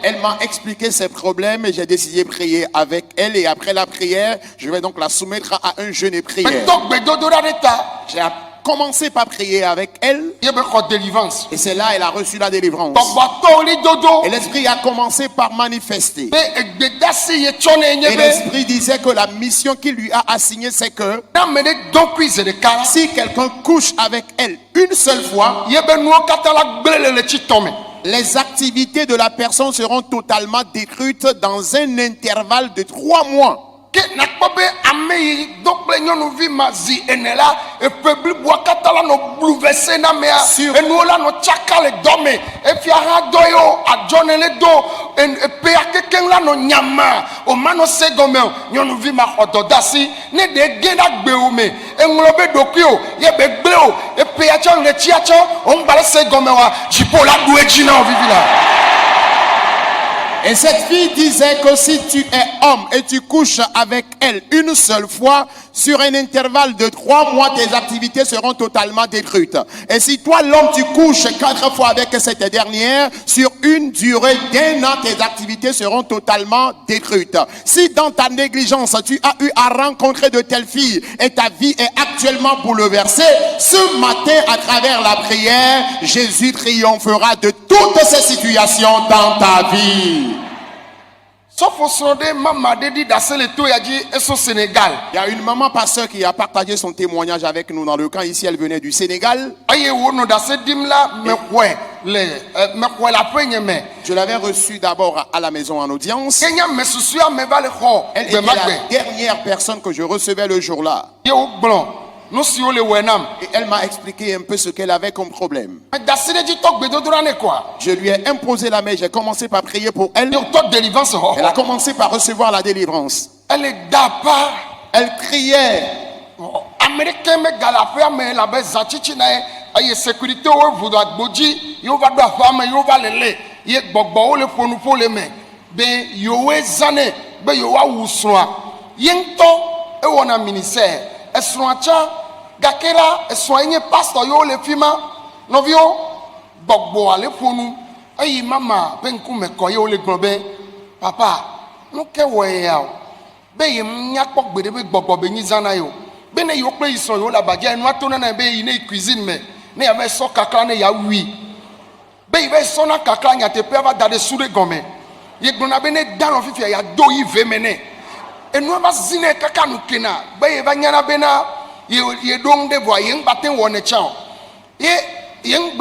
Elle m'a expliqué ses problèmes et j'ai décidé de prier avec elle. Et après la prière, je vais donc la soumettre à un jeûne et prière. J'ai commencé par prier avec elle. Et c'est là qu'elle a reçu la délivrance. Et l'esprit a commencé par manifester. Et l'esprit disait que la mission qu'il lui a assignée, c'est que si quelqu'un couche avec elle une seule fois, les activités de la personne seront totalement détruites dans un intervalle de 3 mois. Et cette fille disait que si tu es homme et tu couches avec elle une seule fois, sur un intervalle de 3 mois, tes activités seront totalement détruites. Et si toi, l'homme, tu couches 4 fois avec cette dernière, sur une durée d'1 an, tes activités seront totalement détruites. Si dans ta négligence, tu as eu à rencontrer de telles filles et ta vie est actuellement bouleversée, ce matin, à travers la prière, Jésus triomphera de toutes ces situations dans ta vie. Il y a une maman pasteur qui a partagé son témoignage avec nous dans le camp. Ici, elle venait du Sénégal. Je l'avais reçue d'abord à la maison en audience. Elle était la dernière personne que je recevais le jour-là. Et elle m'a expliqué un peu ce qu'elle avait comme problème. Je lui ai imposé la main, j'ai commencé par prier pour elle. Elle a commencé par recevoir la délivrance. Elle criait. Gakera soigné pasteur yo le fima novio gbogbo ale fonu ayi mama benku meko yo le gbon papa no ke wo ya o be yim nya kpogbede be gbogbo be nyizana yo be ne yo pe ison yo la baje enu atona na be yi ne cuisine me ne ya me so kakra ne ya wi be yi be so na kakra nya te pe va dade sure gome ye gbona be ne dan ofifi ya do yi ve mene enu aba zine kaka no kena be yi va nyana be na ye dong de boy yeng baten won e chao ye yeng